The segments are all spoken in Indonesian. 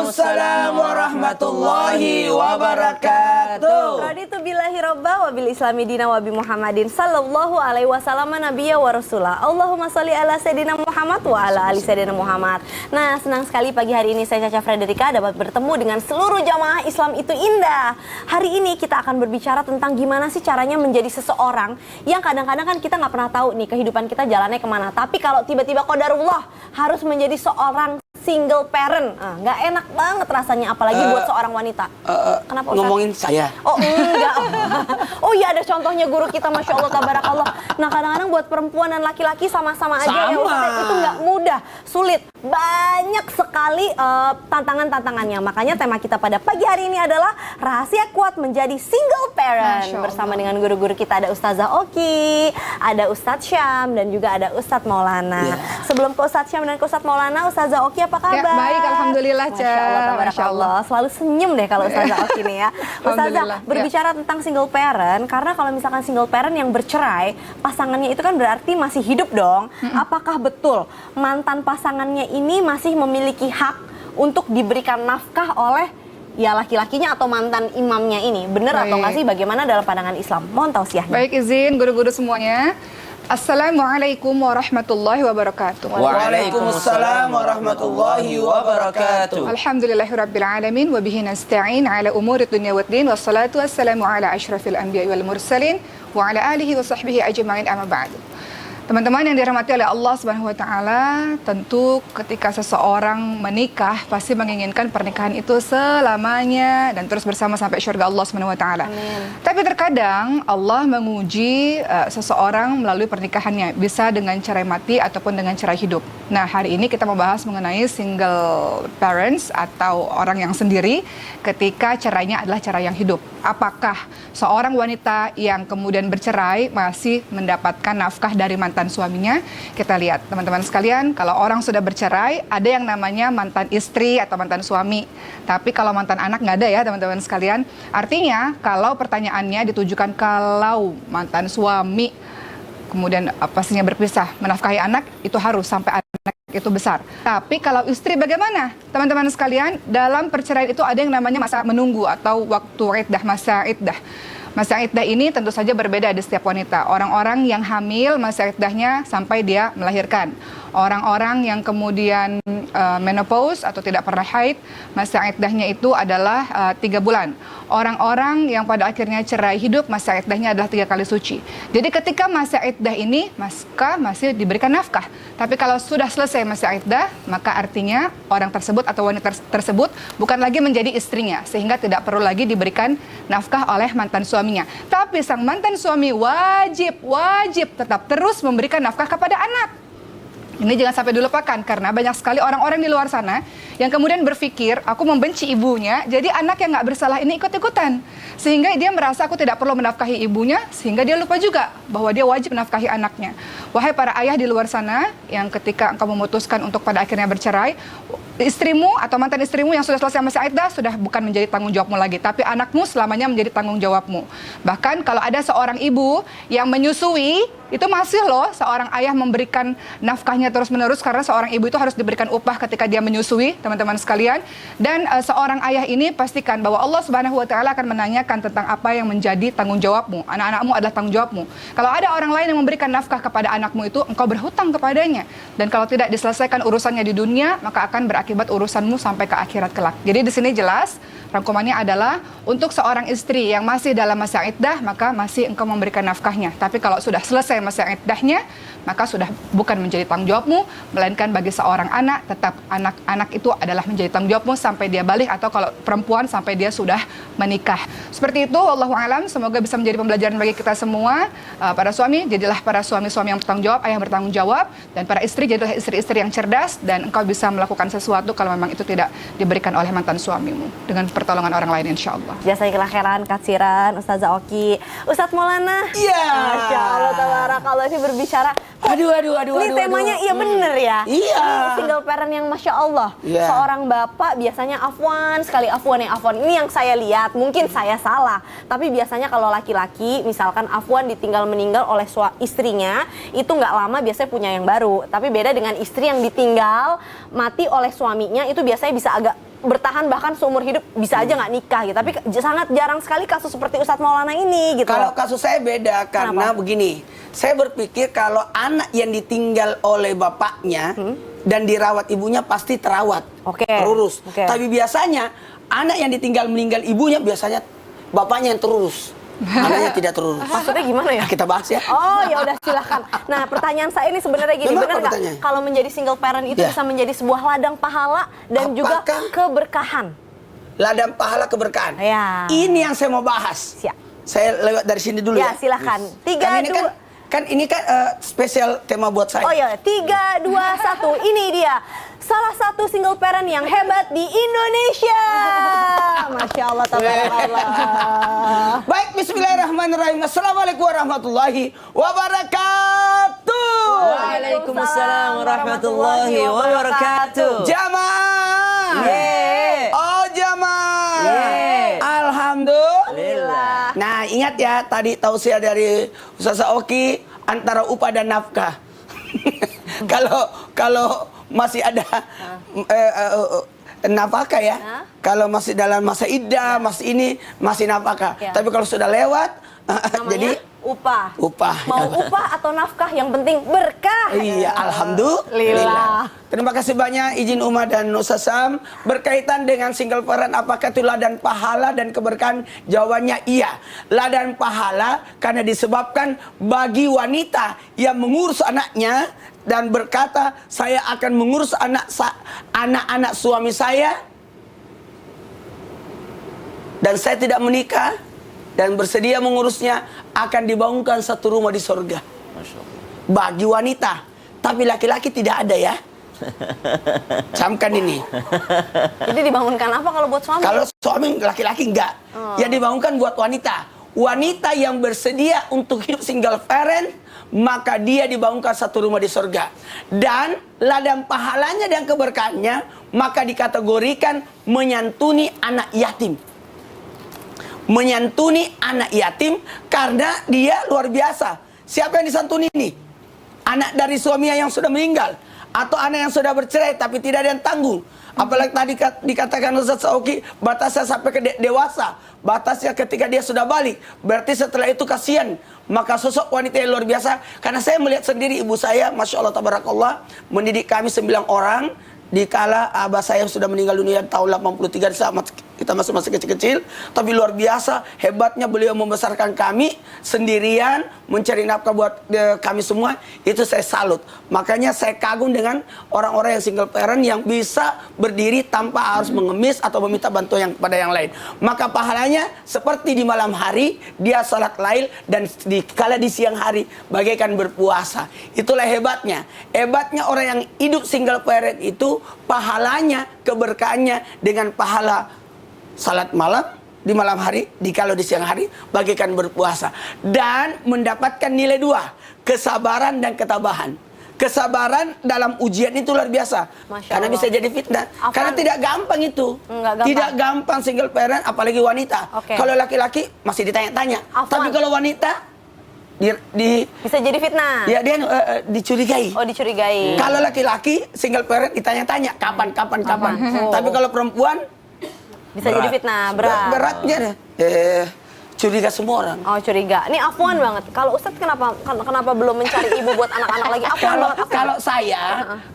Waalaikumsalam warahmatullahi wabarakatuh. Raditu billahi robba wa bil islami dina wa bi Muhammadin sallallahu alaihi wasallam nabiyya wa rasulah. Allahumma sholli ala sayyidina Muhammad wa ala ali sayyidina Muhammad. Nah, senang sekali pagi hari ini saya Caca Frederika dapat bertemu dengan seluruh jamaah Islam itu indah. Hari ini kita akan berbicara tentang gimana sih caranya menjadi seseorang yang kadang-kadang kan kita nggak pernah tahu nih kehidupan kita jalannya kemana. Tapi kalau tiba-tiba qadarullah harus menjadi seorang single parent, nggak enak banget rasanya, apalagi buat seorang wanita. Kenapa Ustaz? Ngomongin saya? Oh enggak. Oh iya, ada contohnya guru kita, Masya Allah, tabarakallah. Nah, kadang-kadang buat perempuan dan laki-laki sama-sama aja ya Ustaz, itu nggak mudah, sulit. Banyak sekali tantangan-tantangannya. Makanya tema kita pada pagi hari ini adalah rahasia kuat menjadi single parent. Bersama dengan guru-guru kita, ada Ustazah Oki, ada Ustadz Syam, dan juga ada Ustadz Maulana. Sebelum ke Ustadz Syam dan ke Ustadz Maulana, Ustazah Oki apa kabar? Ya, baik, alhamdulillah, Masya Allah, tabarakallah. Selalu senyum deh kalau Ustazah Oki nih ya. Ustazah, berbicara tentang single parent, karena kalau misalkan single parent yang bercerai, pasangannya itu kan berarti masih hidup dong. Apakah betul mantan pasangannya ini masih memiliki hak untuk diberikan nafkah oleh ya laki-lakinya atau mantan imamnya ini? Benar atau nggak sih? Bagaimana dalam pandangan Islam? Mohon tausiahnya. Baik, izin guru-guru semuanya. Assalamualaikum warahmatullahi wabarakatuh. Waalaikumsalam warahmatullahi wabarakatuh. Alhamdulillahirabbil alamin wa bihi nasta'in ala umuri dunya waddin wassalatu wassalamu ala asyrafil anbiya'i wal mursalin wa ala alihi wa sahbihi ajma'in, amma ba'du. Teman-teman yang dirahmati oleh Allah Subhanahu wa taala, tentu ketika seseorang menikah pasti menginginkan pernikahan itu selamanya dan terus bersama sampai surga Allah Subhanahu wa taala. Tapi terkadang Allah menguji seseorang melalui pernikahannya, bisa dengan cara mati ataupun dengan cara hidup. Nah, hari ini kita membahas mengenai single parents atau orang yang sendiri ketika caranya adalah cara yang hidup. Apakah seorang wanita yang kemudian bercerai masih mendapatkan nafkah dari mantan suaminya? Kita lihat teman-teman sekalian, kalau orang sudah bercerai ada yang namanya mantan istri atau mantan suami. Tapi kalau mantan anak nggak ada ya teman-teman sekalian. Artinya kalau pertanyaannya ditujukan kalau mantan suami kemudian pastinya berpisah menafkahi anak, itu harus sampai anak itu besar. Tapi kalau istri bagaimana? Teman-teman sekalian, dalam perceraian itu ada yang namanya masa menunggu atau waktu iddah, masa iddah. Masa iddah ini tentu saja berbeda di setiap wanita. Orang-orang yang hamil masa iddahnya sampai dia melahirkan. Orang-orang yang kemudian menopause atau tidak pernah haid, masa iddahnya itu adalah 3 bulan. Orang-orang yang pada akhirnya cerai hidup, masa iddahnya adalah 3 kali suci. Jadi ketika masa iddah ini, maka masih diberikan nafkah. Tapi kalau sudah selesai masa iddah, maka artinya orang tersebut atau wanita tersebut bukan lagi menjadi istrinya, sehingga tidak perlu lagi diberikan nafkah oleh mantan suaminya. Tapi sang mantan suami wajib tetap terus memberikan nafkah kepada anak. Ini jangan sampai dilupakan, karena banyak sekali orang-orang di luar sana yang kemudian berpikir, aku membenci ibunya, jadi anak yang nggak bersalah ini ikut-ikutan. Sehingga dia merasa aku tidak perlu menafkahi ibunya, sehingga dia lupa juga bahwa dia wajib menafkahi anaknya. Wahai para ayah di luar sana, yang ketika engkau memutuskan untuk pada akhirnya bercerai, istrimu atau mantan istrimu yang sudah selesai masa iddah sudah bukan menjadi tanggung jawabmu lagi, tapi anakmu selamanya menjadi tanggung jawabmu. Bahkan kalau ada seorang ibu yang menyusui, itu masih loh seorang ayah memberikan nafkahnya terus-menerus, karena seorang ibu itu harus diberikan upah ketika dia menyusui, teman-teman sekalian. Dan seorang ayah ini pastikan bahwa Allah Subhanahu wa taala akan menanyakan tentang apa yang menjadi tanggung jawabmu. Anak-anakmu adalah tanggung jawabmu. Kalau ada orang lain yang memberikan nafkah kepada anakmu itu, engkau berhutang kepadanya. Dan kalau tidak diselesaikan urusannya di dunia, maka akan berakibat urusanmu sampai ke akhirat kelak. Jadi di sini jelas rangkumannya adalah untuk seorang istri yang masih dalam masa iddah, maka masih engkau memberikan nafkahnya. Tapi kalau sudah selesai masa iddahnya, maka sudah bukan menjadi tanggung jawabmu, melainkan bagi seorang anak, tetap anak-anak itu adalah menjadi tanggung jawabmu sampai dia balik, atau kalau perempuan sampai dia sudah menikah. Seperti itu, wallahu alam, semoga bisa menjadi pembelajaran bagi kita semua. Para suami, jadilah para suami-suami yang bertanggung jawab, ayah yang bertanggung jawab, dan para istri, jadilah istri-istri yang cerdas, dan engkau bisa melakukan sesuatu kalau memang itu tidak diberikan oleh mantan suamimu, dengan pertolongan orang lain, insya Allah. Jazakallahu khairan, katsiran, Ustazah Oki. Ustadz Maulana. Iya. Masya Allah, tabarakallah, ini berbicara. Aduh. Ini temanya iya bener ya. Iya. Ini single parent yang Masya Allah. Iya. Seorang bapak biasanya afwan sekali, afwan. Ini yang saya lihat, mungkin saya salah. Tapi biasanya kalau laki-laki, misalkan afwan ditinggal meninggal oleh istrinya, itu nggak lama biasanya punya yang baru. Tapi beda dengan istri yang ditinggal mati oleh suaminya, itu biasanya bisa agak bertahan bahkan seumur hidup bisa aja nggak nikah gitu. Tapi sangat jarang sekali kasus seperti Ustadz Maulana ini gitu. Kalau kasus saya beda karena begini, saya berpikir kalau anak yang ditinggal oleh bapaknya dan dirawat ibunya pasti terawat, terurus. Tapi biasanya anak yang ditinggal meninggal ibunya biasanya bapaknya yang terurus. Anaknya tidak terurus. Maksudnya gimana ya? Kita bahas ya. Oh ya udah silahkan. Nah pertanyaan saya ini sebenarnya gini, benar nggak kalau menjadi single parent itu bisa menjadi sebuah ladang pahala dan juga keberkahan? Ladang pahala keberkahan. Ya. Ini yang saya mau bahas. Siap. Saya lewat dari sini dulu ya. Ya silahkan. 3, 2. Ini kan spesial tema buat saya. Oh ya, 3, 2, 1. Ini dia salah satu single parent yang hebat di Indonesia. Masya Allah, tabarakallah. Baik, bismillahirrahmanirrahim. Assalamualaikum warahmatullahi wabarakatuh. Waalaikumsalam warahmatullahi wabarakatuh. Jamaah. Oh jamaah. Alhamdulillah. Nah ingat ya tadi tausiah dari Ustazah Oki antara upah dan nafkah. Kalau masih ada nafkah ya. Kalau masih dalam masa iddah, masih nafkah. Tapi kalau sudah lewat, jadi upah. Ya. Mau upah atau nafkah, yang penting berkah. Iya, alhamdulillah. Terima kasih banyak izin Uma dan Ustaz Sam. Berkaitan dengan single parent, apakah itu ladang pahala dan keberkahan? Jawabannya iya. Ladang pahala karena disebabkan bagi wanita yang mengurus anaknya dan berkata, saya akan mengurus anak-anak suami saya dan saya tidak menikah dan bersedia mengurusnya, akan dibangunkan satu rumah di surga bagi wanita. Tapi laki-laki tidak ada ya. Camkan ini. Jadi dibangunkan apa kalau buat suami? Kalau suami laki-laki enggak. Yang dibangunkan buat wanita. Wanita yang bersedia untuk hidup single parent, maka dia dibangunkan satu rumah di surga. Dan ladang pahalanya dan keberkahannya, maka dikategorikan menyantuni anak yatim. Menyantuni anak yatim karena dia luar biasa. Siapa yang disantuni ini? Anak dari suaminya yang sudah meninggal, atau anak yang sudah bercerai tapi tidak ada yang tanggung. Apalagi tadi dikatakan Ustaz Oki, batasnya sampai ke dewasa, batasnya ketika dia sudah balik. Berarti setelah itu kasihan. Maka sosok wanita yang luar biasa, karena saya melihat sendiri ibu saya, Masya Allah tabarakallah, mendidik kami 9 orang. Dikala abah saya sudah meninggal dunia tahun 83, saat kita masih kecil-kecil, tapi luar biasa hebatnya beliau membesarkan kami sendirian, mencari nafkah buat kami semua. Itu saya salut. Makanya saya kagum dengan orang-orang yang single parent yang bisa berdiri tanpa harus mengemis atau meminta bantuan pada yang lain. Maka pahalanya seperti di malam hari dia salat lail, dan dikala di siang hari bagaikan berpuasa. Itulah hebatnya. Hebatnya orang yang hidup single parent itu, pahalanya, keberkahannya dengan pahala salat malam di malam hari, dikala di siang hari bagaikan berpuasa, dan mendapatkan nilai 2, kesabaran dan ketabahan. Kesabaran dalam ujian itu luar biasa. Karena bisa jadi fitnah. Karena tidak gampang itu. Tidak gampang single parent, apalagi wanita. Kalau laki-laki masih ditanya-tanya. Tapi kalau wanita bisa jadi fitnah. Ya, dia dicurigai. Oh, dicurigai. Kalau laki-laki single parent ditanya-tanya kapan. Tapi kalau perempuan bisa jadi fitnah, beratnya curiga semua orang. Oh, curiga. Ini afwan banget. Kalau Ustadz kenapa belum mencari ibu buat anak-anak lagi? Afwan banget. Kalau saya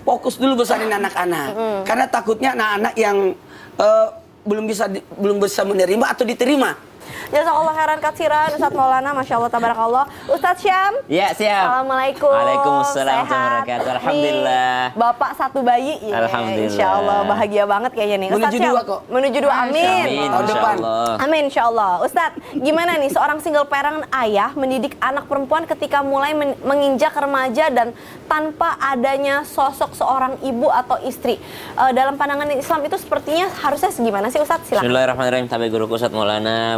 fokus dulu besarin anak-anak. Karena takutnya anak-anak yang belum bisa menerima atau diterima. Jazakallah khairan katsiran Ustadz Maulana, Masya Allah tabarakallah. Ustadz Syam. Ya, siap. Assalamualaikum. Waalaikumsalam warahmatullahi wabarakatuh. Alhamdulillah. Nih, Bapak satu bayi. Alhamdulillah. Insya Allah bahagia banget kayaknya nih. Menuju Ustadz 2 kok. Menuju 2, amin. Tahun depan. Amin, insya Allah. Ustadz, gimana nih seorang single parent ayah mendidik anak perempuan ketika mulai menginjak remaja dan tanpa adanya sosok seorang ibu atau istri? Dalam pandangan Islam itu sepertinya harusnya gimana sih Ustadz? Silakan. Bismillahirrahmanirrahim. Tabi guruku Ustadz Maulana,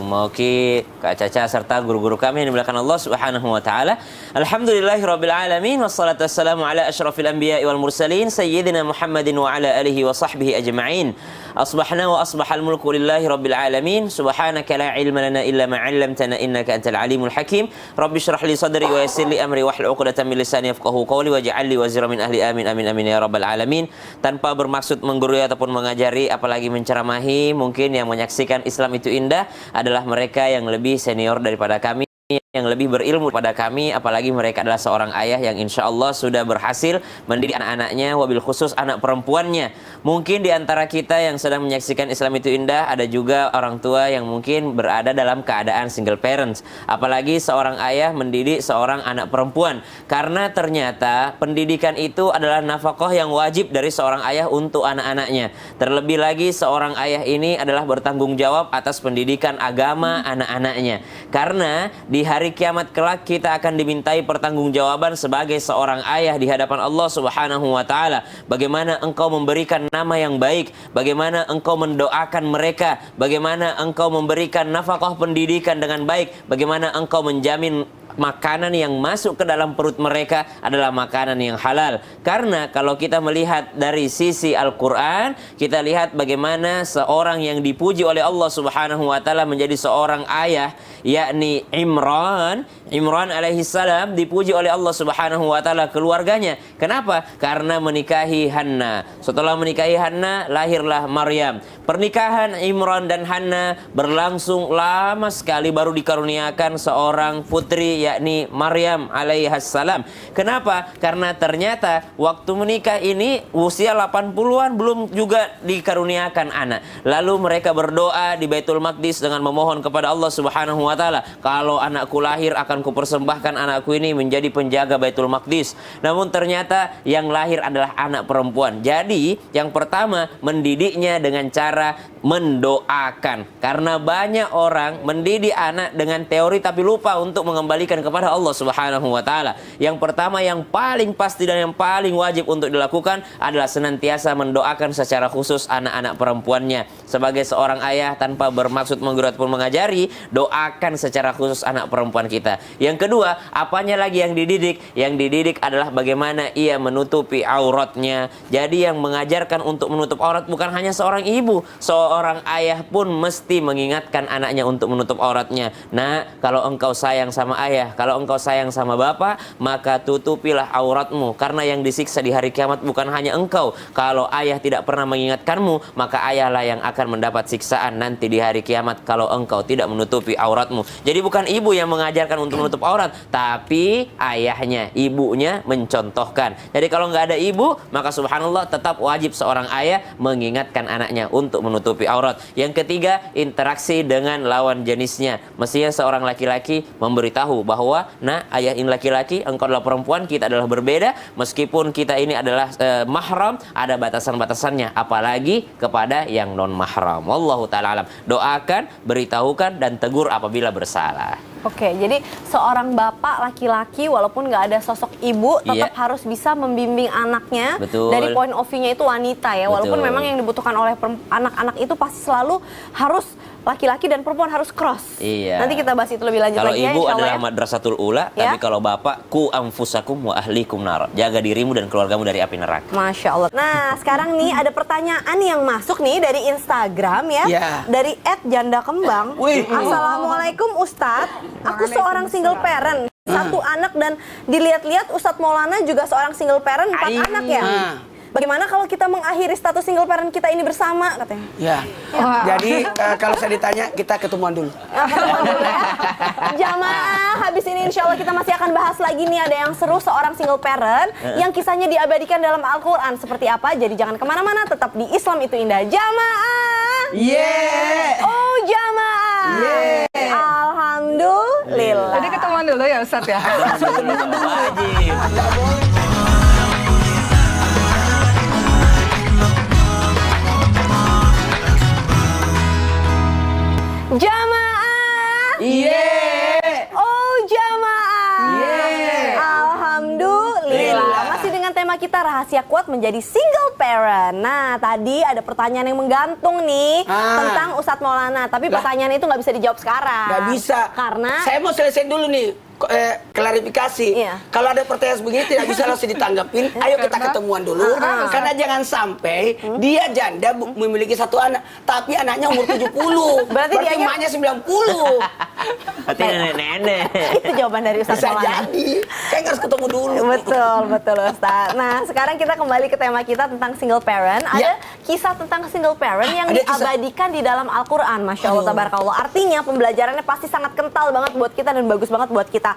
Mauki, Kak Caca serta guru-guru kami yang dimuliakan Allah Subhanahu wa taala. Alhamdulillahirabbil alamin wassalatu wassalamu ala asyrafil anbiya'i wal mursalin sayyidina Muhammadin wa ala alihi wa sahbihi ajma'in. Asbahna wa asbahal mulku lillahi rabbil alamin. Subhanaka la ilma lana illa ma 'allamtana innaka antal alimul hakim. Rabbi shrah li sadri wa yassir li amri wahlul 'uqdatam min lisani yafqahu qawli waj'al li wazira min ahli amin amin amin ya rabbal alamin. Tanpa bermaksud menggurui ataupun mengajari apalagi menceramahi, mungkin yang menyaksikan Islam itu indah adalah mereka yang lebih senior daripada kami, yang lebih berilmu pada kami, apalagi mereka adalah seorang ayah yang insya Allah sudah berhasil mendidik anak-anaknya, wabil khusus anak perempuannya. Mungkin di antara kita yang sedang menyaksikan Islam itu indah, ada juga orang tua yang mungkin berada dalam keadaan single parents, apalagi seorang ayah mendidik seorang anak perempuan. Karena ternyata pendidikan itu adalah nafkah yang wajib dari seorang ayah untuk anak-anaknya. Terlebih lagi seorang ayah ini adalah bertanggung jawab atas pendidikan agama anak-anaknya. Karena di hari kiamat kelak kita akan dimintai pertanggungjawaban sebagai seorang ayah di hadapan Allah Subhanahu wa taala. Bagaimana engkau memberikan nama yang baik, bagaimana engkau mendoakan mereka, bagaimana engkau memberikan nafkah pendidikan dengan baik, bagaimana engkau menjamin makanan yang masuk ke dalam perut mereka adalah makanan yang halal. Karena kalau kita melihat dari sisi Al-Quran, kita lihat bagaimana seorang yang dipuji oleh Allah Subhanahu wa taala menjadi seorang ayah, yakni Imran alaihissalam dipuji oleh Allah Subhanahu wa taala keluarganya. Kenapa? Karena menikahi Hanna. Setelah menikahi Hanna, lahirlah Maryam. Pernikahan Imran dan Hanna berlangsung lama sekali baru dikaruniakan seorang putri, yakni Maryam alaihassalam. Kenapa? Karena ternyata waktu menikah ini usia 80-an belum juga dikaruniakan anak. Lalu mereka berdoa di Baitul Maqdis dengan memohon kepada Allah Subhanahu wa taala, kalau anakku lahir akan kupersembahkan anakku ini menjadi penjaga Baitul Maqdis. Namun ternyata yang lahir adalah anak perempuan. Jadi yang pertama mendidiknya dengan cara mendoakan. Karena banyak orang mendidik anak dengan teori tapi lupa untuk mengembalikan kepada Allah Subhanahu wa taala. Yang pertama yang paling pasti dan yang paling wajib untuk dilakukan adalah senantiasa mendoakan secara khusus anak-anak perempuannya. Sebagai seorang ayah tanpa bermaksud menggurui ataupun mengajari, doakan secara khusus anak perempuan kita. Yang kedua, apanya lagi yang dididik? Yang dididik adalah bagaimana ia menutupi auratnya. Jadi yang mengajarkan untuk menutup aurat bukan hanya seorang ibu, seorang ayah pun mesti mengingatkan anaknya untuk menutup auratnya. Nah, kalau engkau sayang sama ayah, kalau engkau sayang sama bapak, maka tutupilah auratmu. Karena yang disiksa di hari kiamat bukan hanya engkau. Kalau ayah tidak pernah mengingatkanmu, maka ayahlah yang akan mendapat siksaan nanti di hari kiamat kalau engkau tidak menutupi auratmu. Jadi bukan ibu yang mengajarkan untuk menutup aurat, tapi ayahnya, ibunya mencontohkan. Jadi kalau nggak ada ibu, maka subhanallah tetap wajib seorang ayah mengingatkan anaknya untuk menutupi aurat. Yang ketiga, interaksi dengan lawan jenisnya. Mestinya seorang laki-laki memberitahu bahwa, nah, ayah ini laki-laki, engkau adalah perempuan, kita adalah berbeda. Meskipun kita ini adalah mahram, ada batasan-batasannya, apalagi kepada yang non mahram. Wallahu ta'ala alam. Doakan, beritahukan, dan tegur apabila bersalah. Oke, jadi seorang bapak laki-laki walaupun nggak ada sosok ibu tetap harus bisa membimbing anaknya. Betul. Dari point of view-nya itu wanita ya. Walaupun Betul. memang yang dibutuhkan oleh anak-anak itu pasti selalu harus laki-laki dan perempuan harus cross. Iya. Nanti kita bahas itu lebih lanjut kalau lagi ya. Kalau ibu insya Allah adalah ya. madrasatul ula, tapi kalau bapak ku anfusakum wa ahlikum nar. Jaga dirimu dan keluargamu dari api neraka. Masya Allah. Nah, sekarang nih ada pertanyaan yang masuk nih dari Instagram ya. Ya. Dari @jandakembang. Wih. Assalamualaikum Ustadz. Aku seorang single parent. Satu anak dan dilihat-lihat Ustadz Maulana juga seorang single parent 4 anak ya. Bagaimana kalau kita mengakhiri status single parent kita ini bersama katanya? Ya. Jadi kalau saya ditanya, kita ketemuan dulu. Jamaah, habis ini insya Allah kita masih akan bahas lagi nih, ada yang seru seorang single parent yang kisahnya diabadikan dalam Al-Quran seperti apa. Jadi jangan kemana-mana, tetap di Islam itu indah. Jamaah. Yeah. Oh jamaah. Yeah. Alhamdulillah. Jadi ketemuan dulu ya Ustadz ya. Wajib. Jamaah. Yeah. Oh jamaah. Yeah. Alhamdulillah. Masih Masih dengan tema kita rahasia kuat menjadi single parent. Nah, tadi ada pertanyaan yang menggantung nih tentang Ustadz Maulana. Tapi pertanyaan itu nggak bisa dijawab sekarang. Nggak bisa. Karena saya mau selesai dulu nih. Klarifikasi. Iya. Kalau ada pertanyaan begini tidak bisa langsung ditanggapin. Ayo kita ketemuan dulu. Karena jangan sampai dia janda memiliki satu anak, tapi anaknya umur 70. Berarti dianya- emaknya 90. Berarti nenek-nenek. itu jawaban dari Ustadz Bisa Maulana. jadi. Saya harus ketemu dulu. Betul Ustaz. Nah, sekarang kita kembali ke tema kita tentang single parent. Ada kisah tentang single parent yang Ada kisah. diabadikan di dalam Al-Quran. Masya Allah, tabarakallah. Artinya pembelajarannya pasti sangat kental banget buat kita dan bagus banget buat kita.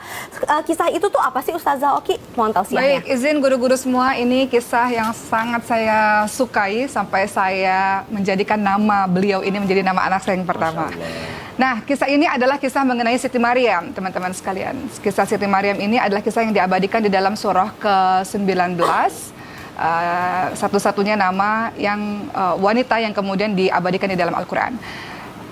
Kisah itu tuh apa sih Ustazah Oki? Mohon tausiahnya. Baik, izin guru-guru semua, ini kisah yang sangat saya sukai sampai saya menjadikan nama beliau ini menjadi nama anak saya yang pertama. Nah, kisah ini adalah kisah mengenai Siti Maryam, teman-teman sekalian. Kisah Siti Maryam ini adalah kisah yang diabadikan di dalam surah ke-19. Satu-satunya nama yang wanita yang kemudian diabadikan di dalam Al-Quran.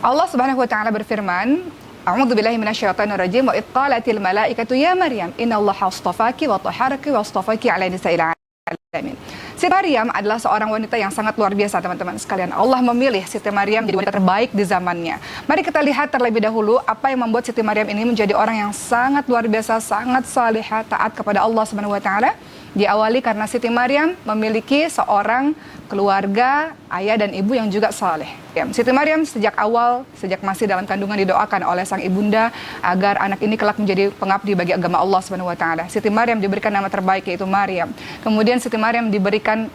Allah Subhanahu wa taala berfirman, A'udzu billahi minasyaitonir rajim wa id qalatil malaikatu ya Maryam innallaha astafaki wa tahharaki wa astafaki 'ala nisa'il 'alamin. Siti Maryam adalah seorang wanita yang sangat luar biasa, teman-teman sekalian. Allah memilih Siti Maryam menjadi wanita terbaik di zamannya. Mari kita lihat terlebih dahulu apa yang membuat Siti Maryam ini menjadi orang yang sangat luar biasa, sangat salihah, taat kepada Allah Subhanahu wa taala. Diawali karena Siti Maryam memiliki seorang keluarga, ayah dan ibu yang juga saleh. Ya, Siti Maryam sejak awal, sejak masih dalam kandungan didoakan oleh sang ibunda agar anak ini kelak menjadi pengabdi bagi agama Allah Subhanahu wa taala. Siti Maryam diberikan nama terbaik yaitu Maryam. Kemudian Siti Maryam diberikan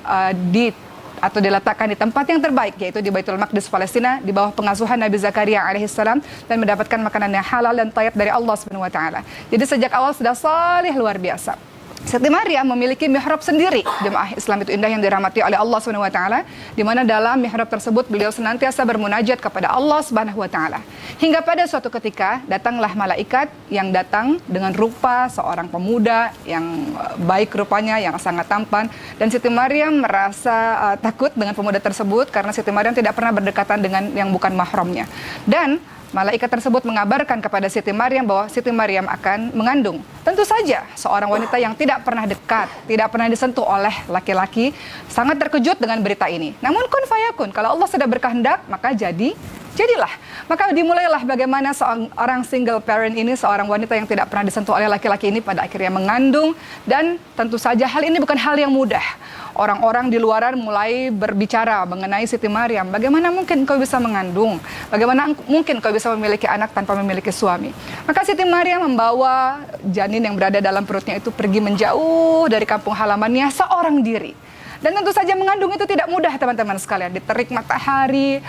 diletakkan di tempat yang terbaik yaitu di Baitul Maqdis Palestina di bawah pengasuhan Nabi Zakaria alaihissalam dan mendapatkan makanan yang halal dan thayyib dari Allah Subhanahu wa taala. Jadi sejak awal sudah saleh luar biasa. Siti Maryam memiliki mihrab sendiri, jemaah Islam itu indah yang dirahmati oleh Allah Subhanahu wa taala, di mana dalam mihrab tersebut beliau senantiasa bermunajat kepada Allah Subhanahu wa taala. Hingga pada suatu ketika datanglah malaikat yang datang dengan rupa seorang pemuda yang baik rupanya, yang sangat tampan, dan Siti Maryam merasa takut dengan pemuda tersebut karena Siti Maryam tidak pernah berdekatan dengan yang bukan mahramnya. Dan malaikat tersebut mengabarkan kepada Siti Maryam bahwa Siti Maryam akan mengandung. Tentu saja seorang wanita yang tidak pernah dekat, tidak pernah disentuh oleh laki-laki, sangat terkejut dengan berita ini. Namun kun fayakun, kalau Allah sudah berkehendak, maka jadilah. Maka dimulailah bagaimana seorang single parent ini, seorang wanita yang tidak pernah disentuh oleh laki-laki ini pada akhirnya mengandung. Dan tentu saja hal ini bukan hal yang mudah. Orang-orang di luaran mulai berbicara mengenai Siti Maryam. Bagaimana mungkin kau bisa mengandung? Bagaimana mungkin kau bisa memiliki anak tanpa memiliki suami? Maka Siti Maryam membawa janin yang berada dalam perutnya itu pergi menjauh dari kampung halamannya seorang diri. Dan tentu saja mengandung itu tidak mudah, teman-teman sekalian. Diterik matahari,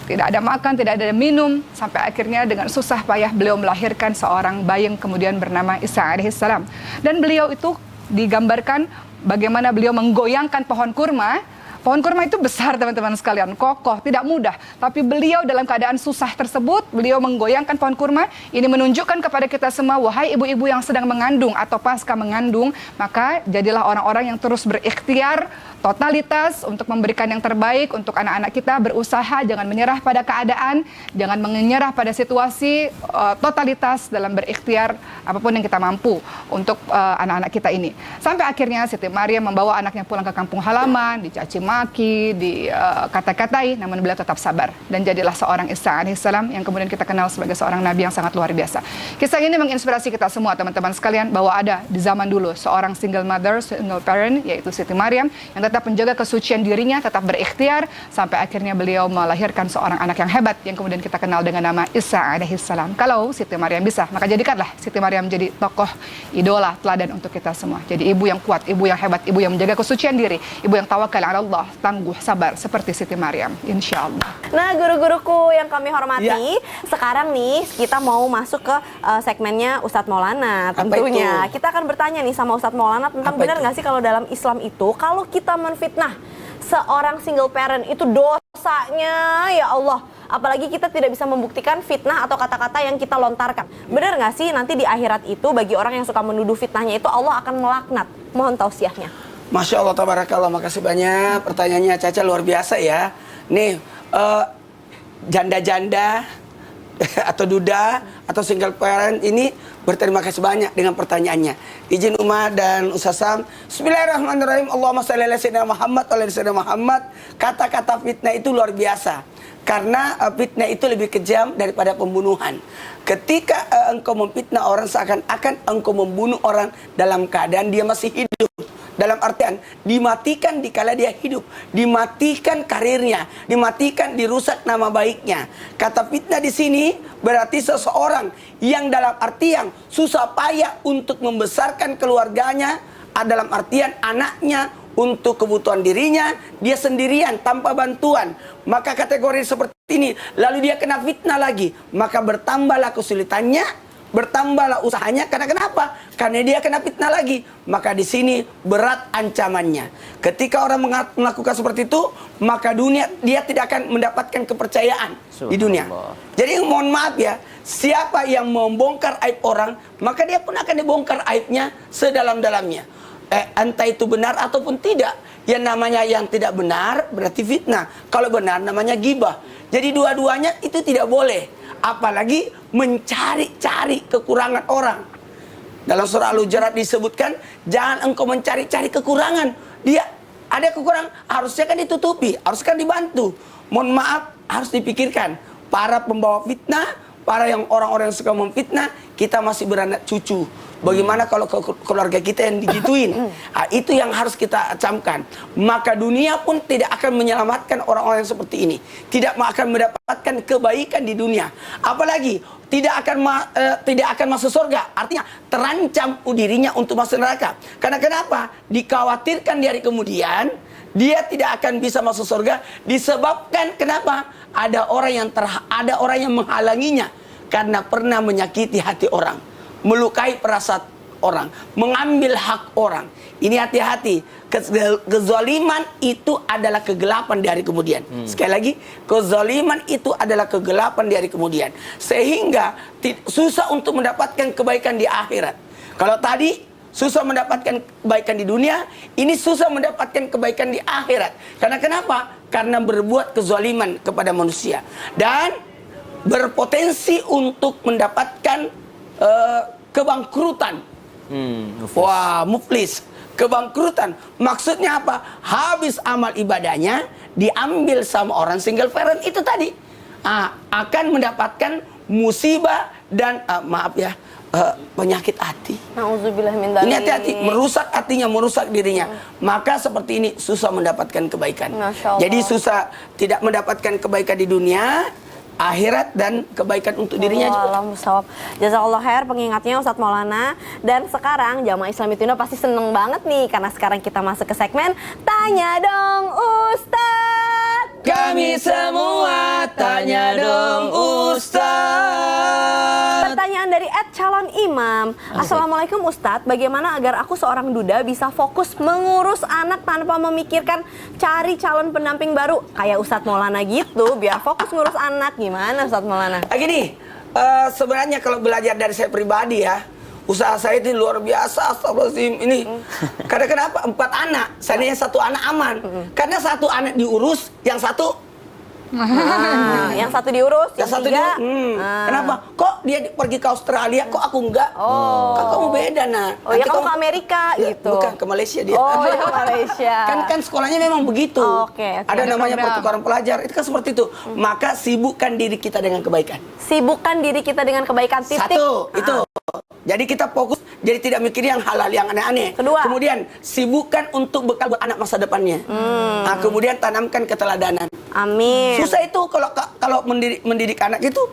tidak ada makan, tidak ada minum, sampai akhirnya dengan susah payah beliau melahirkan seorang bayi yang kemudian bernama Isa alaihissalam. Dan beliau itu digambarkan bagaimana beliau menggoyangkan pohon kurma. Pohon kurma itu besar, teman-teman sekalian, kokoh, tidak mudah. Tapi beliau dalam keadaan susah tersebut, beliau menggoyangkan pohon kurma. Ini menunjukkan kepada kita semua, wahai ibu-ibu yang sedang mengandung atau pasca mengandung, maka jadilah orang-orang yang terus berikhtiar, totalitas untuk memberikan yang terbaik untuk anak-anak kita, berusaha, jangan menyerah pada keadaan, jangan menyerah pada situasi, totalitas dalam berikhtiar apapun yang kita mampu untuk anak-anak kita ini. Sampai akhirnya Siti Maryam membawa anaknya pulang ke kampung halaman, dicaci maki, dikata-katai, namun beliau tetap sabar dan jadilah seorang Isa alaihissalam yang kemudian kita kenal sebagai seorang nabi yang sangat luar biasa. Kisah ini menginspirasi kita semua, teman-teman sekalian, bahwa ada di zaman dulu seorang single mother, single parent, yaitu Siti Maryam, yang tetap menjaga kesucian dirinya, tetap berikhtiar sampai akhirnya beliau melahirkan seorang anak yang hebat yang kemudian kita kenal dengan nama Isa alaihissalam. Kalau Siti Maryam bisa, maka jadikanlah Siti Maryam menjadi tokoh idola teladan untuk kita semua. Jadi ibu yang kuat, ibu yang hebat, ibu yang menjaga kesucian diri, ibu yang tawakal ala Allah, tangguh, sabar seperti Siti Maryam, insya Allah. Nah, guru-guruku yang kami hormati, sekarang nih kita mau masuk ke segmennya Ustadz Maulana tentunya. Kita akan bertanya nih sama Ustadz Maulana tentang benar nggak sih kalau dalam Islam itu kalau kita menfitnah seorang single parent itu dosanya, ya Allah. Apalagi kita tidak bisa membuktikan fitnah atau kata-kata yang kita lontarkan. Benar nggak sih nanti di akhirat itu bagi orang yang suka menuduh fitnahnya itu Allah akan melaknat? Mohon tausiahnya. Masya Allah, tabarakallah, makasih banyak. Pertanyaannya Caca luar biasa ya. Nih, janda-janda atau duda atau single parent ini berterima kasih banyak dengan pertanyaannya. Izin Uma dan Ustaz Sam. Bismillahirrahmanirrahim. Allahumma shalli ala sayyidina Muhammad wa ala sayyidina Muhammad. Kata-kata fitnah itu luar biasa. Karena fitnah itu lebih kejam daripada pembunuhan. Ketika engkau memfitnah orang, seakan-akan engkau membunuh orang dalam keadaan dia masih hidup. Dalam artian dimatikan dikala dia hidup, dimatikan karirnya, dimatikan, dirusak nama baiknya. Kata fitnah di sini berarti seseorang yang dalam artian susah payah untuk membesarkan keluarganya, dalam artian anaknya untuk kebutuhan dirinya, dia sendirian tanpa bantuan. Maka kategori seperti ini, lalu dia kena fitnah lagi, maka bertambahlah kesulitannya, bertambahlah usahanya. Karena kenapa? Karena dia kena fitnah lagi. Maka di sini berat ancamannya. Ketika orang melakukan seperti itu, maka dia tidak akan mendapatkan kepercayaan di dunia. Jadi mohon maaf ya, siapa yang membongkar aib orang, maka dia pun akan dibongkar aibnya sedalam-dalamnya. Entah itu benar ataupun tidak. Yang namanya yang tidak benar berarti fitnah. Kalau benar namanya ghibah. Jadi dua-duanya itu tidak boleh. Apalagi mencari-cari kekurangan orang. Dalam surah Al-Hujurat disebutkan, jangan engkau mencari-cari kekurangan. Dia ada kekurangan, harusnya kan ditutupi, harusnya kan dibantu. Mohon maaf, harus dipikirkan. Para pembawa fitnah, para yang orang-orang yang suka memfitnah, kita masih beranak cucu. Bagaimana kalau keluarga kita yang digituin? Itu yang harus kita camkan. Maka dunia pun tidak akan menyelamatkan orang-orang yang seperti ini. Tidak akan mendapatkan kebaikan di dunia. Apalagi tidak akan masuk surga. Artinya terancam dirinya untuk masuk neraka. Karena kenapa? Dikhawatirkan di hari kemudian dia tidak akan bisa masuk surga disebabkan kenapa? Ada orang yang menghalanginya karena pernah menyakiti hati orang, melukai perasaan orang, mengambil hak orang. Ini hati-hati. Kezaliman itu adalah kegelapan di hari kemudian. Sekali lagi, kezaliman itu adalah kegelapan di hari kemudian. Sehingga susah untuk mendapatkan kebaikan di akhirat. Kalau tadi susah mendapatkan kebaikan di dunia, ini susah mendapatkan kebaikan di akhirat. Karena kenapa? Karena berbuat kezaliman kepada manusia. Dan berpotensi untuk mendapatkan kebangkrutan. Wah, muflis. Kebangkrutan. Maksudnya apa? Habis amal ibadahnya diambil sama orang single parent itu tadi. Akan mendapatkan musibah dan penyakit hati. Nauzubillah min dzalik. Ini hati-hati, merusak hatinya, merusak dirinya. Maka seperti ini susah mendapatkan kebaikan. Jadi susah tidak mendapatkan kebaikan di dunia, akhirat, dan kebaikan untuk dirinya juga. Jazakallah khair pengingatnya Ustadz Maulana. Dan sekarang jamaah Islam itu pasti seneng banget nih, karena sekarang kita masuk ke segmen Tanya Dong Ustadz. Kami semua tanya dong Ustadz. Pertanyaan dari @calon imam. Assalamualaikum Ustadz, bagaimana agar aku seorang duda bisa fokus mengurus anak tanpa memikirkan cari calon pendamping baru kayak Ustadz Maulana gitu, biar fokus ngurus anak. Gimana Ustadz Maulana? Gini, sebenarnya kalau belajar dari saya pribadi ya, usaha saya itu luar biasa. Astagfirullahaladzim ini. Karena kenapa? 4 anak, seandainya 1 anak aman. Karena 1 anak diurus, yang 1 yang 1 diurus, yang 1 diurus. Kenapa? Kok dia pergi ke Australia, kok aku enggak? Kan kamu beda, nak. Oh ya, kamu ke Amerika gitu. Bukan, ke Malaysia dia. Oh ya, ke Malaysia. kan sekolahnya memang begitu. Oke. Ada namanya pertukaran pelajar. Itu kan seperti itu. Maka sibukkan diri kita dengan kebaikan. Sibukkan diri kita dengan kebaikan, titik. 1, itu. Jadi kita fokus, jadi tidak mikir yang halal, yang aneh-aneh. Kedua. Kemudian sibukkan untuk bekal buat anak masa depannya. Kemudian tanamkan keteladanan. Amin. Susah itu kalau mendidik anak itu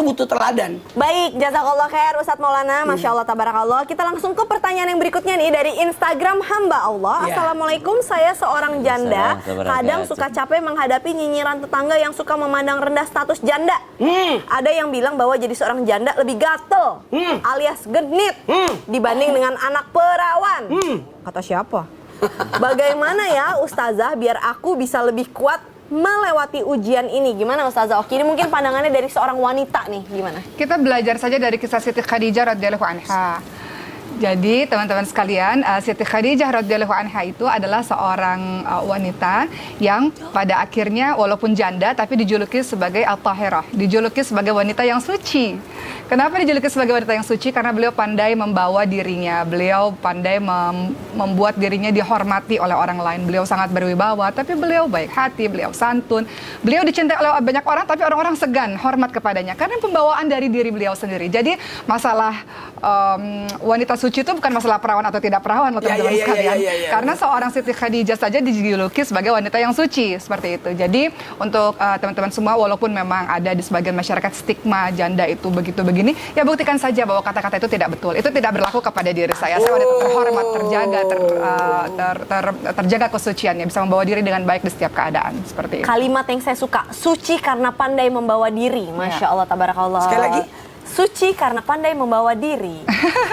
butuh teladan. Baik, jazakallah khair Ustadz Maulana, Masya Allah, tabarakallah. Kita langsung ke pertanyaan yang berikutnya nih dari Instagram hamba Allah. Assalamualaikum, saya seorang janda. Kadang suka capek menghadapi nyinyiran tetangga yang suka memandang rendah status janda. Ada yang bilang bahwa jadi seorang janda lebih gatel, alias genit, dibanding dengan anak perawan. Kata siapa? Bagaimana ya Ustazah biar aku bisa lebih kuat melewati ujian ini? Gimana Ustazah Oki? Ini mungkin pandangannya dari seorang wanita nih, gimana? Kita belajar saja dari kisah Siti Khadijah radhiyallahu anha. Jadi teman-teman sekalian, Siti Khadijah radhiyallahu anha itu adalah seorang wanita yang pada akhirnya walaupun janda tapi dijuluki sebagai at-tahirah, dijuluki sebagai wanita yang suci. Kenapa dijuluki sebagai wanita yang suci? Karena beliau pandai membawa dirinya, beliau pandai membuat dirinya dihormati oleh orang lain. Beliau sangat berwibawa, tapi beliau baik hati, beliau santun. Beliau dicintai oleh banyak orang, tapi orang-orang segan hormat kepadanya karena pembawaan dari diri beliau sendiri. Jadi masalah wanita suci itu bukan masalah perawan atau tidak perawan loh teman-teman sekalian. Karena seorang Siti Khadijah saja dijuluki sebagai wanita yang suci seperti itu. Jadi untuk teman-teman semua, walaupun memang ada di sebagian masyarakat stigma janda itu begitu begini, ya buktikan saja bahwa kata-kata itu tidak betul. Itu tidak berlaku kepada diri saya. Saya wanita terhormat, terjaga, terjaga kesuciannya, bisa membawa diri dengan baik di setiap keadaan seperti itu. Kalimat yang saya suka, suci karena pandai membawa diri. Masya Allah, tabarakallah. Sekali lagi. Suci karena pandai membawa diri.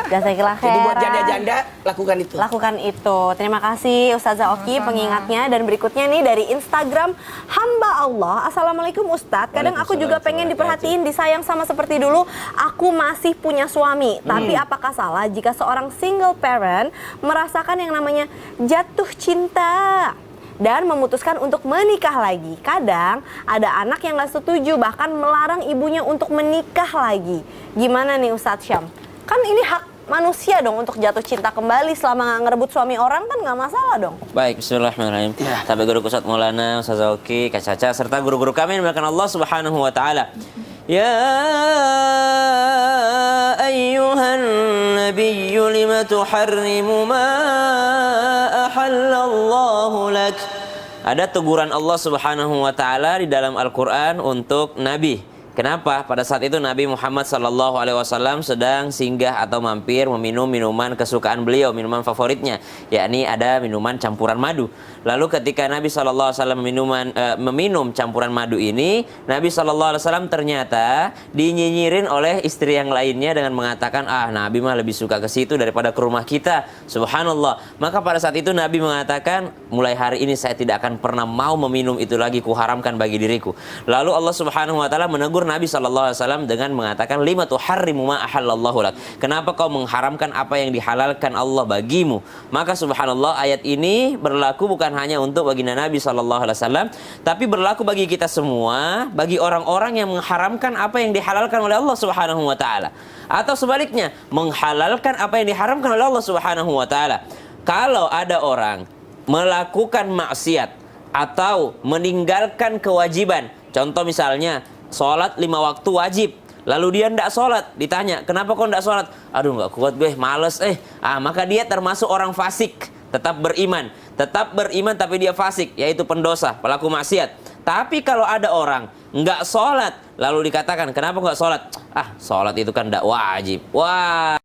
Jazakallah khairan. Jadi buat janda-janda lakukan itu. Lakukan itu. Terima kasih Ustazah Oki pengingatnya. Dan berikutnya nih dari Instagram hamba Allah. Assalamualaikum Ustadz. Kadang aku juga pengen diperhatiin, disayang sama seperti dulu. Aku masih punya suami. Tapi apakah salah jika seorang single parent merasakan yang namanya jatuh cinta dan memutuskan untuk menikah lagi? Kadang ada anak yang gak setuju, bahkan melarang ibunya untuk menikah lagi. Gimana nih Ustadz Syam? Kan ini hak manusia dong untuk jatuh cinta kembali. Selama gak ngerebut suami orang kan gak masalah dong. Baik, bismillahirrahmanirrahim. Tabi guru Ustadz Maulana, Ustazah Oki, Kak Caca, serta guru-guru kami yang dimuliakan Allah Subhanahu wa Ta'ala. Ya ayyuhan nabiyyu lima tuharrimu ma ahallallahu lak. Ada teguran Allah Subhanahu wa Ta'ala di dalam Al-Quran untuk Nabi. Kenapa? Pada saat itu Nabi Muhammad SAW sedang singgah atau mampir meminum minuman kesukaan beliau, minuman favoritnya, yakni ada minuman campuran madu. Lalu ketika Nabi SAW meminum campuran madu ini, Nabi SAW ternyata dinyinyirin oleh istri yang lainnya dengan mengatakan, Nabi mah lebih suka ke situ daripada ke rumah kita. Subhanallah. Maka pada saat itu Nabi mengatakan, mulai hari ini saya tidak akan pernah mau meminum itu lagi, kuharamkan bagi diriku. Lalu Allah Subhanahu wa Ta'ala menegur Nabi SAW dengan mengatakan, lima tuharrimu ma ahallallahu lak. Kenapa kau mengharamkan apa yang dihalalkan Allah bagimu? Maka subhanallah, ayat ini berlaku bukan hanya untuk baginda Nabi SAW, tapi berlaku bagi kita semua, bagi orang-orang yang mengharamkan apa yang dihalalkan oleh Allah Subhanahu wa Ta'ala, atau sebaliknya menghalalkan apa yang diharamkan oleh Allah Subhanahu wa Ta'ala. Kalau ada orang melakukan maksiat atau meninggalkan kewajiban, contoh misalnya sholat 5 waktu wajib, lalu dia tidak sholat, ditanya, kenapa kau tidak sholat? Aduh nggak kuat gue, males maka dia termasuk orang fasik. Tetap beriman tapi dia fasik, yaitu pendosa, pelaku maksiat. Tapi kalau ada orang nggak sholat, lalu dikatakan, kenapa nggak sholat? Sholat itu kan tidak wajib. Wah,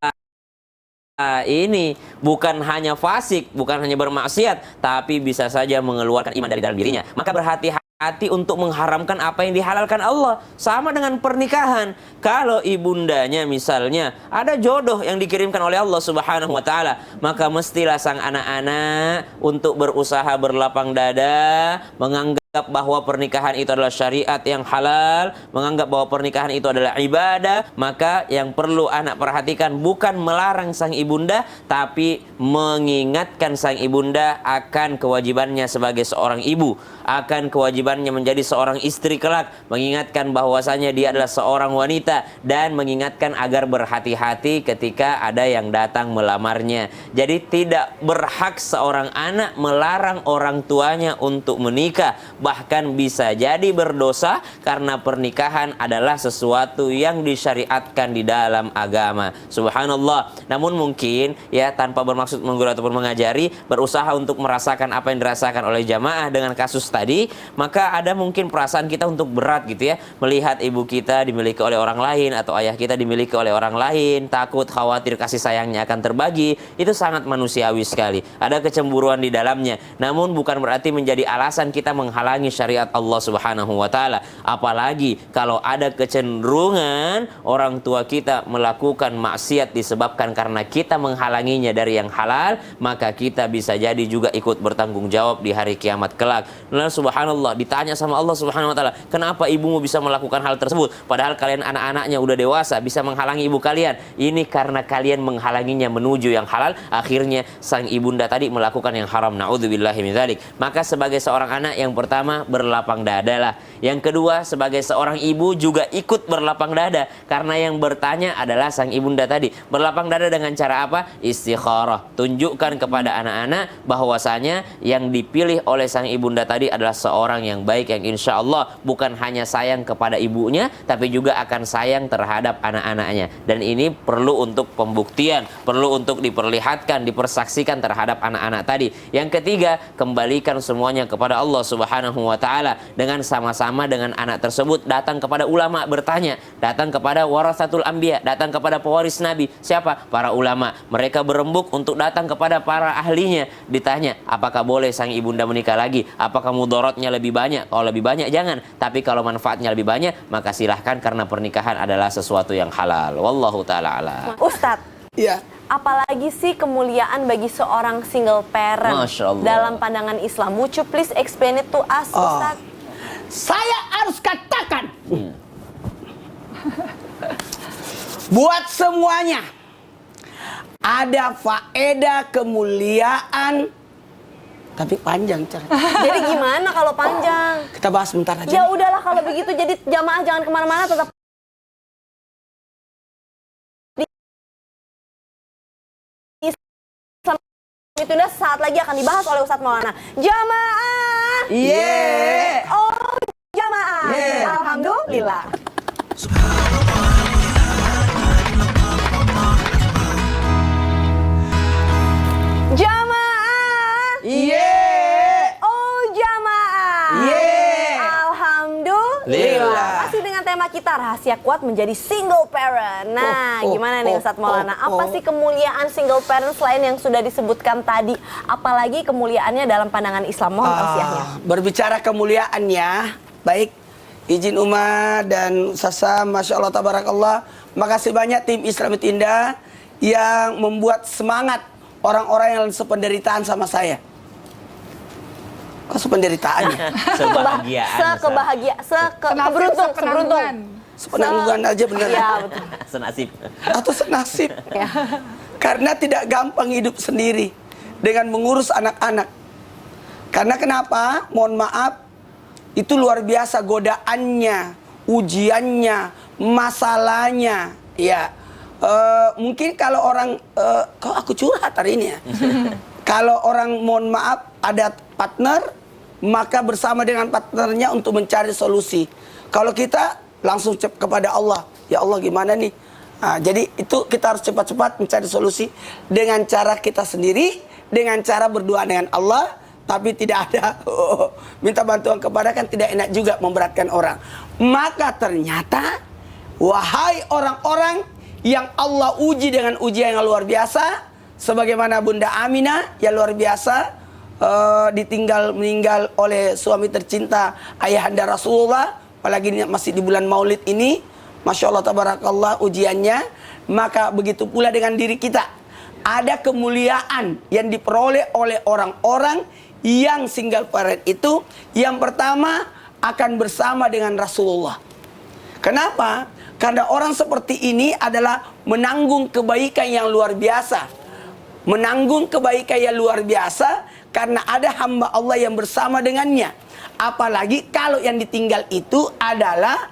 ini bukan hanya fasik, bukan hanya bermaksiat, tapi bisa saja mengeluarkan iman dari dalam dirinya. Maka berhati-hati untuk mengharamkan apa yang dihalalkan Allah. Sama dengan pernikahan. Kalau ibundanya misalnya ada jodoh yang dikirimkan oleh Allah Subhanahu wa Ta'ala, maka mestilah sang anak-anak untuk berusaha berlapang dada, menganggap bahwa pernikahan itu adalah syariat yang halal, menganggap bahwa pernikahan itu adalah ibadah. Maka yang perlu anak perhatikan bukan melarang sang ibunda, tapi mengingatkan sang ibunda akan kewajibannya sebagai seorang ibu, akan kewajibannya menjadi seorang istri kelak, mengingatkan bahwasanya dia adalah seorang wanita, dan mengingatkan agar berhati-hati ketika ada yang datang melamarnya. Jadi tidak berhak seorang anak melarang orang tuanya untuk menikah. Bahkan bisa jadi berdosa karena pernikahan adalah sesuatu yang disyariatkan di dalam agama. Subhanallah. Namun mungkin ya tanpa bermaksud menggurui ataupun mengajari, berusaha untuk merasakan apa yang dirasakan oleh jamaah dengan kasus tadi, maka ada mungkin perasaan kita untuk berat gitu ya, melihat ibu kita dimiliki oleh orang lain atau ayah kita dimiliki oleh orang lain, takut khawatir kasih sayangnya akan terbagi. Itu sangat manusiawi sekali. Ada kecemburuan di dalamnya. Namun bukan berarti menjadi alasan kita menghalangi menghalangi syariat Allah Subhanahu wa taala. Apalagi kalau ada kecenderungan orang tua kita melakukan maksiat disebabkan karena kita menghalanginya dari yang halal, maka kita bisa jadi juga ikut bertanggung jawab di hari kiamat kelak. Lalu subhanallah, ditanya sama Allah Subhanahu wa taala, "Kenapa ibumu bisa melakukan hal tersebut? Padahal kalian anak-anaknya udah dewasa, bisa menghalangi ibu kalian." Ini karena kalian menghalanginya menuju yang halal, akhirnya sang ibunda tadi melakukan yang haram. Na'udzubillahi min dzalik. Maka sebagai seorang anak, yang pertama berlapang dada lah. Yang kedua, sebagai seorang ibu juga ikut berlapang dada, karena yang bertanya adalah sang ibunda tadi. Berlapang dada dengan cara apa? Istikharah. Tunjukkan kepada anak-anak bahwasanya yang dipilih oleh sang ibunda tadi adalah seorang yang baik, yang insya Allah bukan hanya sayang kepada ibunya, tapi juga akan sayang terhadap anak-anaknya. Dan ini perlu untuk pembuktian, perlu untuk diperlihatkan, dipersaksikan terhadap anak-anak tadi. Yang ketiga, kembalikan semuanya kepada Allah Subhanahu wa taala dengan sama-sama dengan anak tersebut datang kepada ulama bertanya, datang kepada warasatul anbiya, datang kepada pewaris nabi. Siapa? Para ulama. Mereka berembuk untuk datang kepada para ahlinya, ditanya, apakah boleh sang ibunda menikah lagi? Apakah mudaratnya lebih banyak? Kalau lebih banyak jangan, tapi kalau manfaatnya lebih banyak maka silahkan, karena pernikahan adalah sesuatu yang halal. Wallahu taala alam. Ustadz, Iya. apalagi sih kemuliaan bagi seorang single parent Masya Allah. dalam pandangan Islam? Would you please explain it to us, Ustadz? Saya harus katakan buat semuanya ada faedah kemuliaan, tapi panjang cara. Jadi gimana kalau panjang? Kita bahas sebentar aja. Ya udahlah kalau begitu, jadi jamaah jangan kemana-mana, tetap itu udah saat lagi akan dibahas oleh Ustadz Maulana. Jamaah. Yeah. Oh, jamaah. Yeah. Alhamdulillah. Jamaah. Yeah. Oh, jamaah. Yeah. Alhamdulillah. Masih dengan tema kita, rahasia kuat menjadi single parent. Nah, gimana nih Ustadz Maulana? Apa sih kemuliaan single parent selain yang sudah disebutkan tadi? Apalagi kemuliaannya dalam pandangan Islam? Mohon tausiahnya. Berbicara kemuliaannya, baik, izin Umar dan Sasa, Masya Allah, Tabarakallah. Makasih banyak tim Islam Indah yang membuat semangat orang-orang yang sependeritaan sama saya. Kok sependeritaan ya? Sebahagiaan. Seberuntung. Sepenanggungan aja bener. Ya, betul. Senasib. Atau senasib. Ya. Karena tidak gampang hidup sendiri dengan mengurus anak-anak. Karena kenapa? Mohon maaf, itu luar biasa godaannya, ujiannya, masalahnya. Ya, mungkin kalau orang, kok aku curhat hari ini ya? Kalau orang, mohon maaf, ada partner, maka bersama dengan partnernya untuk mencari solusi. Kalau kita langsung kepada Allah, ya Allah gimana nih? Nah, jadi itu kita harus cepat-cepat mencari solusi dengan cara kita sendiri, dengan cara berdoa dengan Allah, tapi tidak ada minta bantuan kepada, kan tidak enak juga memberatkan orang. Maka ternyata, wahai orang-orang yang Allah uji dengan ujian yang luar biasa, sebagaimana Bunda Aminah yang luar biasa, ditinggal meninggal oleh suami tercinta ayahanda Rasulullah, apalagi masih di bulan Maulid ini, Masya Allah, Tabarakallah ujiannya. Maka begitu pula dengan diri kita, ada kemuliaan yang diperoleh oleh orang-orang yang single parent itu. Yang pertama, akan bersama dengan Rasulullah. Kenapa? Karena orang seperti ini adalah menanggung kebaikan yang luar biasa. Menanggung kebaikan yang luar biasa karena ada hamba Allah yang bersama dengannya. Apalagi kalau yang ditinggal itu adalah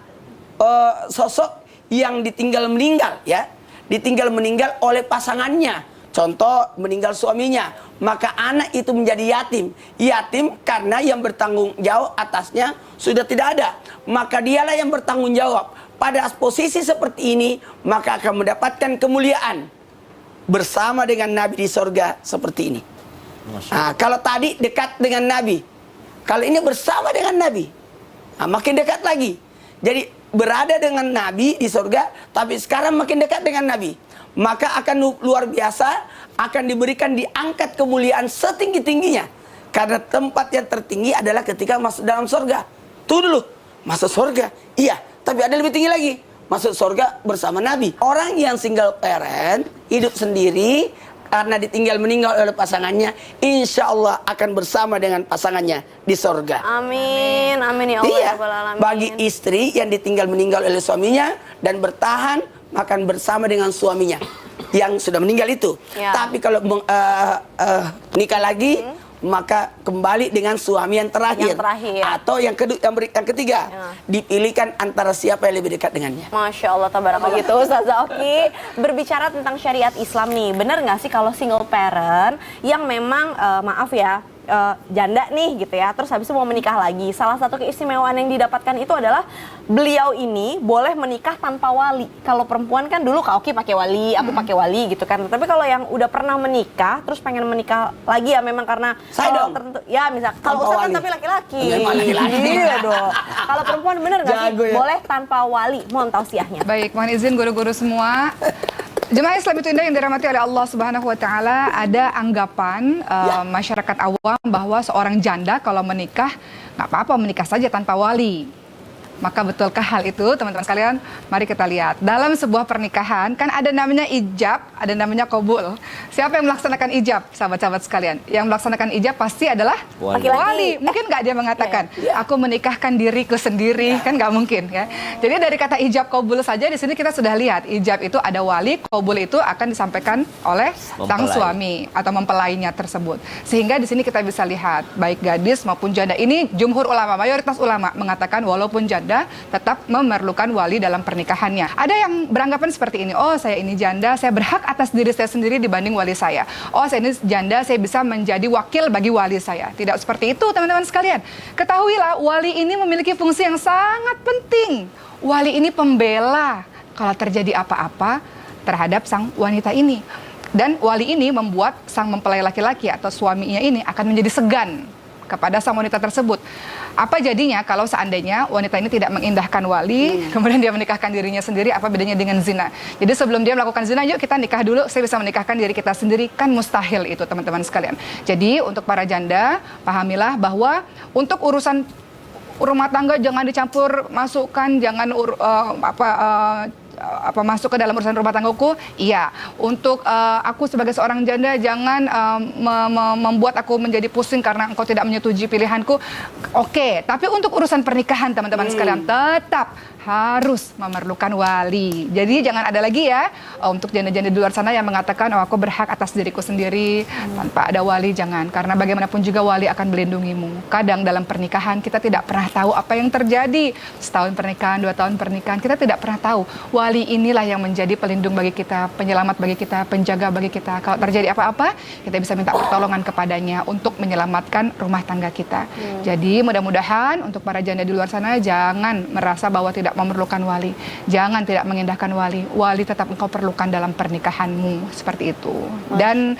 sosok yang ditinggal meninggal, ya. Ditinggal meninggal oleh pasangannya. Contoh, meninggal suaminya, maka anak itu menjadi yatim. Yatim karena yang bertanggung jawab atasnya sudah tidak ada. Maka dialah yang bertanggung jawab. Pada posisi seperti ini, maka akan mendapatkan kemuliaan bersama dengan Nabi di sorga seperti ini. Nah, kalau tadi dekat dengan Nabi, kalau ini bersama dengan Nabi, nah, makin dekat lagi. Jadi berada dengan Nabi di sorga, tapi sekarang makin dekat dengan Nabi. Maka akan luar biasa, akan diberikan, diangkat kemuliaan setinggi-tingginya. Karena tempat yang tertinggi adalah ketika masuk dalam surga. Tunggu dulu, masuk surga? Iya, tapi ada lebih tinggi lagi. Masuk surga bersama Nabi. Orang yang single parent, hidup sendiri, karena ditinggal meninggal oleh pasangannya, insya Allah akan bersama dengan pasangannya di surga. Amin, amin ya Allah. Iya, ya Rabbal Alamin. bagi istri yang ditinggal meninggal oleh suaminya dan bertahan, makan bersama dengan suaminya yang sudah meninggal itu. Ya. Tapi kalau nikah lagi, maka kembali dengan suami yang terakhir, Yang terakhir. atau yang ketiga, Ya. dipilihkan antara siapa yang lebih dekat dengannya. Masya Allah, tabarakallah gitu. Ustazah Oki, berbicara tentang syariat Islam nih, benar nggak sih kalau single parent yang memang, maaf ya, janda nih gitu ya, terus habis itu mau menikah lagi, salah satu keistimewaan yang didapatkan itu adalah beliau ini boleh menikah tanpa wali. Kalau perempuan kan dulu Kak Oki pakai wali, aku pakai wali gitu kan. Tapi kalau yang udah pernah menikah, terus pengen menikah lagi ya memang karena Saya kalau dong. tertentu, ya misal kalau Tanpa Ustaz kan wali. tapi laki-laki. Memang laki-laki. Iya dong. Kalau perempuan bener nggak sih Jago ya. boleh tanpa wali? Mohon tausiahnya. Baik, mohon izin guru-guru semua. Jemaah Islam itu indah yang dirahmati oleh Allah Subhanahu wa taala, ada anggapan masyarakat awam bahwa seorang janda kalau menikah nggak apa-apa menikah saja tanpa wali. Maka betulkah hal itu, teman-teman sekalian? Mari kita lihat. Dalam sebuah pernikahan kan ada namanya ijab, ada namanya qabul. Siapa yang melaksanakan ijab, sahabat-sahabat sekalian? Yang melaksanakan ijab pasti adalah Wali. wali. Mungkin nggak dia mengatakan, aku menikahkan diriku sendiri, kan nggak mungkin ya. Jadi dari kata ijab qabul saja di sini kita sudah lihat, ijab itu ada wali, qabul itu akan disampaikan oleh sang Mempelai. suami atau mempelainya tersebut. Sehingga di sini kita bisa lihat baik gadis maupun janda. Ini jumhur ulama, mayoritas ulama mengatakan walaupun janda tetap memerlukan wali dalam pernikahannya. Ada yang beranggapan seperti ini, oh saya ini janda, saya berhak atas diri saya sendiri dibanding wali saya. Oh saya ini janda, saya bisa menjadi wakil bagi wali saya. Tidak seperti itu teman-teman sekalian. Ketahuilah wali ini memiliki fungsi yang sangat penting. Wali ini pembela kalau terjadi apa-apa terhadap sang wanita ini. Dan wali ini membuat sang mempelai laki-laki atau suaminya ini akan menjadi segan kepada sang wanita tersebut. Apa jadinya kalau seandainya wanita ini tidak mengindahkan wali, kemudian dia menikahkan dirinya sendiri, apa bedanya dengan zina? Jadi sebelum dia melakukan zina, yuk kita nikah dulu, saya bisa menikahkan diri kita sendiri, kan mustahil itu teman-teman sekalian. Jadi untuk para janda, pahamilah bahwa untuk urusan rumah tangga jangan dicampur masukkan, jangan masuk ke dalam urusan rumah tanggaku. Iya, untuk aku sebagai seorang janda jangan membuat aku menjadi pusing karena engkau tidak menyetujui pilihanku. Oke, tapi untuk urusan pernikahan teman-teman sekalian tetap harus memerlukan wali. Jadi jangan ada lagi ya untuk janda-janda di luar sana yang mengatakan oh aku berhak atas diriku sendiri tanpa ada wali, jangan. Karena bagaimanapun juga wali akan melindungimu. Kadang dalam pernikahan kita tidak pernah tahu apa yang terjadi. Setahun pernikahan, 2 tahun pernikahan, kita tidak pernah tahu. Wali inilah yang menjadi pelindung bagi kita, penyelamat bagi kita, penjaga bagi kita. Kalau terjadi apa-apa, kita bisa minta pertolongan kepadanya untuk menyelamatkan rumah tangga kita. Jadi mudah-mudahan untuk para janda di luar sana jangan merasa bahwa tidak memerlukan wali. Jangan tidak mengindahkan wali. Wali tetap engkau perlukan dalam pernikahanmu. Seperti itu. Dan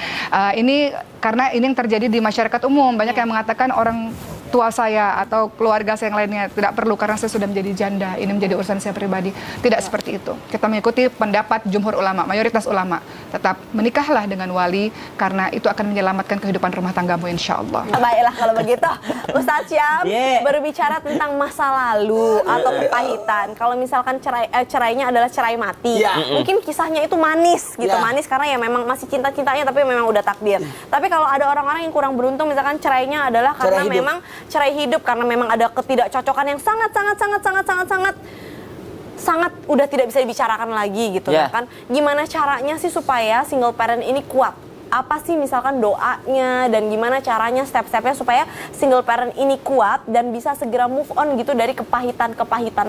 ini karena ini yang terjadi di masyarakat umum. Banyak yang mengatakan orang tua saya atau keluarga saya yang lainnya tidak perlu karena saya sudah menjadi janda. Ini menjadi urusan saya pribadi. Tidak seperti itu. Kita mengikuti pendapat jumhur ulama, mayoritas ulama. Tetap menikahlah dengan wali karena itu akan menyelamatkan kehidupan rumah tanggamu insya Allah. Baiklah kalau begitu, Ustadz Syam berbicara tentang masa lalu atau kepahitan. Kalau misalkan cerainya adalah cerai mati, mungkin kisahnya itu manis gitu, manis karena ya memang masih cinta-cintanya tapi memang udah takdir. Tapi kalau ada orang-orang yang kurang beruntung, misalkan cerainya adalah karena memang cerai hidup karena memang ada ketidakcocokan yang sangat udah tidak bisa dibicarakan lagi gitu kan. Gimana caranya sih supaya single parent ini kuat? Apa sih misalkan doanya dan gimana caranya step-stepnya supaya single parent ini kuat dan bisa segera move on gitu dari kepahitan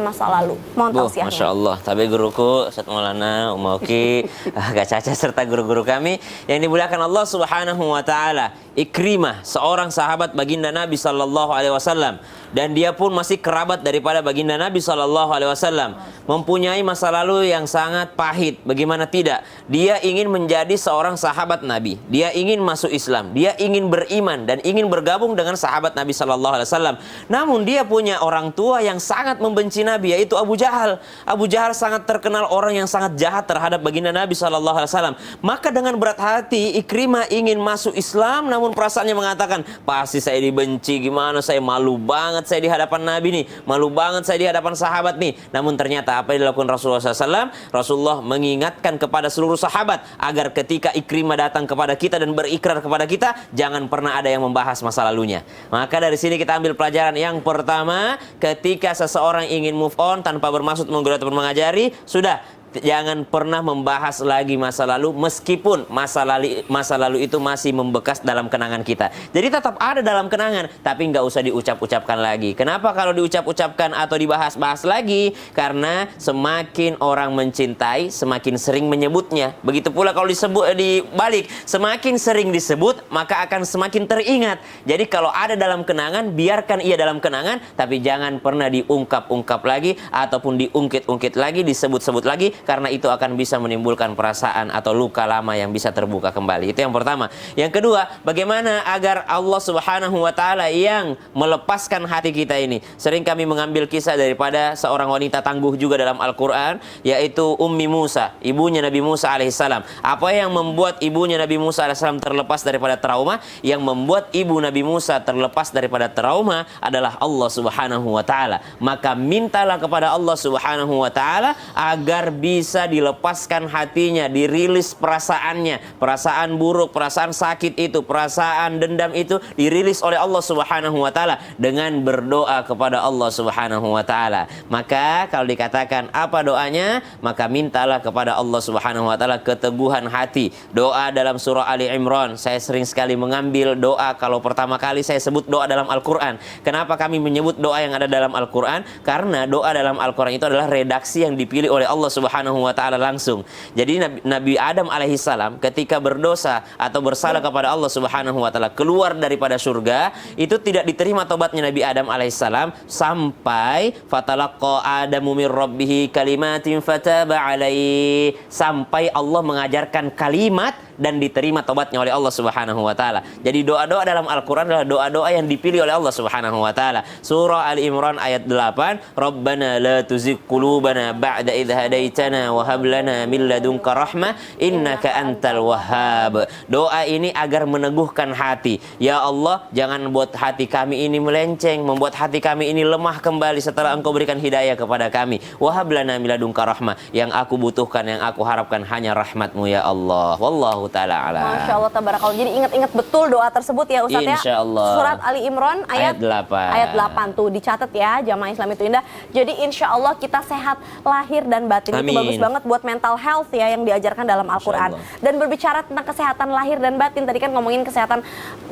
masa lalu? Mohon tausiahnya. Masya Allah, tapi guruku Ustaz Maulana, Umauki, Kak Caca serta guru-guru kami yang dimuliakan Allah Subhanahu wa taala. Ikrimah, seorang sahabat baginda Nabi sallallahu alaihi wasallam, dan dia pun masih kerabat daripada baginda Nabi sallallahu alaihi wasallam, mempunyai masa lalu yang sangat pahit. Bagaimana tidak? Dia ingin menjadi seorang sahabat Nabi. hati, dia ingin masuk Islam, dia ingin beriman dan ingin bergabung dengan sahabat Nabi Shallallahu Alaihi Wasallam. Namun dia punya orang tua yang sangat membenci Nabi, yaitu Abu Jahal. Abu Jahal sangat terkenal orang yang sangat jahat terhadap baginda Nabi Shallallahu Alaihi Wasallam. Maka dengan berat hati Ikrimah ingin masuk Islam, namun perasaannya mengatakan, pasti saya dibenci, gimana saya malu banget saya di hadapan Nabi nih, malu banget saya di hadapan sahabat nih. Namun ternyata apa yang dilakukan Rasulullah SAW? Rasulullah mengingatkan kepada seluruh sahabat agar ketika Ikrimah datang kepada kita dan berikrar kepada kita, jangan pernah ada yang membahas masa lalunya. Maka dari sini kita ambil pelajaran yang pertama, ketika seseorang ingin move on tanpa bermaksud menggoda ataupun mengajari, sudah, jangan pernah membahas lagi masa lalu, meskipun masa lalu itu masih membekas dalam kenangan kita. Jadi tetap ada dalam kenangan, tapi nggak usah diucap-ucapkan lagi. Kenapa kalau diucap-ucapkan atau dibahas-bahas lagi? Karena semakin orang mencintai, semakin sering menyebutnya. Begitu pula kalau dibalik, semakin sering disebut, maka akan semakin teringat. Jadi kalau ada dalam kenangan, biarkan ia dalam kenangan, tapi jangan pernah diungkap-ungkap lagi, ataupun diungkit-ungkit lagi, disebut-sebut lagi, karena itu akan bisa menimbulkan perasaan atau luka lama yang bisa terbuka kembali. Itu yang pertama. Yang kedua, bagaimana agar Allah Subhanahu wa Ta'ala yang melepaskan hati kita ini? Sering kami mengambil kisah daripada seorang wanita tangguh juga dalam Al-Quran, yaitu Ummi Musa, ibunya Nabi Musa alaihissalam. Apa yang membuat ibunya Nabi Musa alaihissalam terlepas daripada trauma? Yang membuat ibu Nabi Musa terlepas daripada trauma adalah Allah Subhanahu wa Ta'ala. Maka mintalah kepada Allah Subhanahu wa Ta'ala agar bisa dilepaskan hatinya, dirilis perasaannya, perasaan buruk, perasaan sakit itu, perasaan dendam itu dirilis oleh Allah Subhanahu wa Ta'ala dengan berdoa kepada Allah Subhanahu wa Ta'ala. Maka kalau dikatakan apa doanya, maka mintalah kepada Allah Subhanahu wa Ta'ala keteguhan hati. Doa dalam surah Ali Imran, saya sering sekali mengambil doa kalau pertama kali saya sebut doa dalam Al-Quran. Kenapa kami menyebut doa yang ada dalam Al-Quran? Karena doa dalam Al-Quran itu adalah redaksi yang dipilih oleh Allah Subhanahu wa Ta'ala langsung. Jadi Nabi Adam alaihissalam ketika berdosa atau bersalah kepada Allah Subhanahu wa Ta'ala, keluar daripada surga, itu tidak diterima tobatnya Nabi Adam alaihissalam sampai fatalaqqa Adamu min rabbih kalimatin fataba alaihi, sampai Allah mengajarkan kalimat dan diterima tobatnya oleh Allah Subhanahu wa Ta'ala. Jadi doa-doa dalam Al-Quran adalah doa-doa yang dipilih oleh Allah Subhanahu wa Ta'ala. Surah Ali Imran ayat 8, Rabbana la tuzigh qulubana ba'da idh hadaitana wa hab lana min ladunka rahmah innaka antal wahhab. Doa ini agar meneguhkan hati. Ya Allah, jangan buat hati kami ini melenceng, membuat hati kami ini lemah kembali setelah Engkau berikan hidayah kepada kami. Wa hab lana min ladunka rahmah. Yang aku butuhkan, yang aku harapkan hanya rahmat-Mu ya Allah. Wallahu ta'ala a'lam. Masya Allah, tabarakallah. Jadi ingat-ingat betul doa tersebut ya Ustaz ya. Insya Allah. Surat Ali Imran ayat 8. Ayat 8 tuh dicatat ya, jamaah Islam itu indah. Jadi insya Allah kita sehat lahir dan batin. Amin. Itu bagus banget buat mental health ya yang diajarkan dalam Al-Quran. Dan berbicara tentang kesehatan lahir dan batin, tadi kan ngomongin kesehatan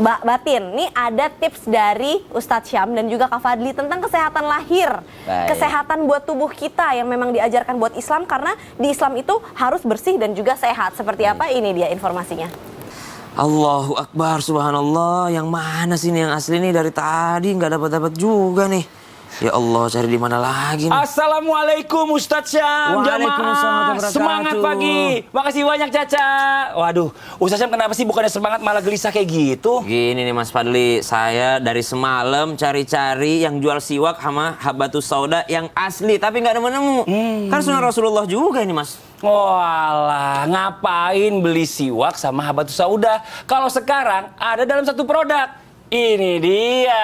batin. Nih ada tips dari Ustadz Syam dan juga Kak Fadli tentang kesehatan lahir. Baik. Kesehatan buat tubuh kita yang memang diajarkan buat Islam, karena di Islam itu harus bersih dan juga sehat. Seperti apa? Ini dia informasinya. Allahu Akbar, subhanallah. Yang mana sih nih yang asli nih? Dari tadi nggak dapat juga nih. Ya Allah, cari di mana lagi nih? Assalamualaikum Ustadz Syam, Waalaikumsalam jamaah. Semangat pagi. Makasih banyak Caca. Waduh, Ustadz Syam kenapa sih bukannya semangat malah gelisah kayak gitu? Gini nih Mas Fadli, saya dari semalam cari-cari yang jual siwak sama habatus sauda yang asli, tapi nggak nemu-nemu. Kan sunnah Rasulullah juga ini Mas. Walah, ngapain beli siwak sama habatus sauda kalau sekarang ada dalam satu produk? Ini dia,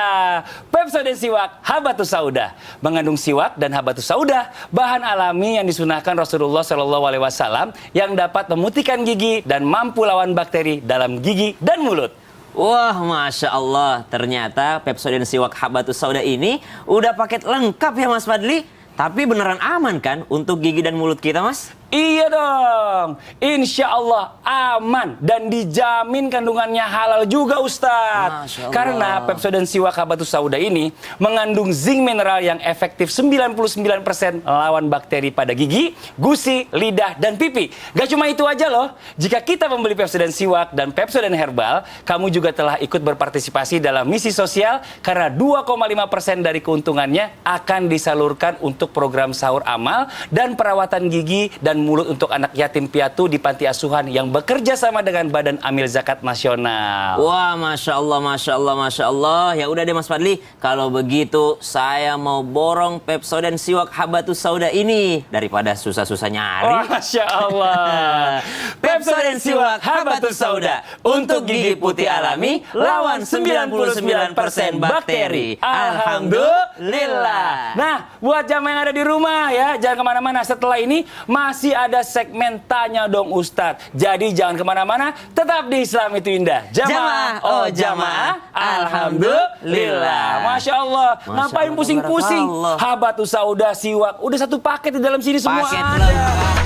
Pepsodent Siwak Habatus Sauda. Mengandung siwak dan habatus sauda, bahan alami yang disunahkan Rasulullah SAW yang dapat memutihkan gigi dan mampu lawan bakteri dalam gigi dan mulut. Wah, Masya Allah, ternyata Pepsodent Siwak Habatus Sauda ini udah paket lengkap ya Mas Fadli. Tapi beneran aman kan untuk gigi dan mulut kita Mas? Iya dong, insya Allah aman dan dijamin kandungannya halal juga Ustadz. Karena Pepsodent Siwak Habatus Sauda ini mengandung zinc mineral yang efektif 99% lawan bakteri pada gigi, gusi, lidah, dan pipi. Gak cuma itu aja loh, jika kita membeli Pepsodent Siwak dan Pepsodent Herbal, kamu juga telah ikut berpartisipasi dalam misi sosial karena 2,5% dari keuntungannya akan disalurkan untuk program sahur amal dan perawatan gigi dan penjualan mulut untuk anak yatim piatu di panti asuhan yang bekerja sama dengan Badan Amil Zakat Nasional. Wah, masya Allah, masya Allah, masya Allah. Ya udah deh Mas Fadli, kalau begitu saya mau borong Pepsodent Siwak Habatus Sauda ini daripada susah-susah nyari. Wah, masya Allah. Pepsodent Siwak Habatus Sauda untuk gigi putih alami lawan 99% bakteri. Alhamdulillah. Nah, buat jamaah yang ada di rumah ya, jangan kemana-mana. Setelah ini masih ada segmen Tanya Dong Ustadz. Jadi jangan kemana-mana, tetap di Islam Itu Indah. Jamaah, oh jamaah, alhamdulillah. Masya Allah. Masya Ngapain Allah, pusing-pusing? tabarakallah. Habatus Sauda, siwak, udah satu paket di dalam sini semua Paket ada. lengkap.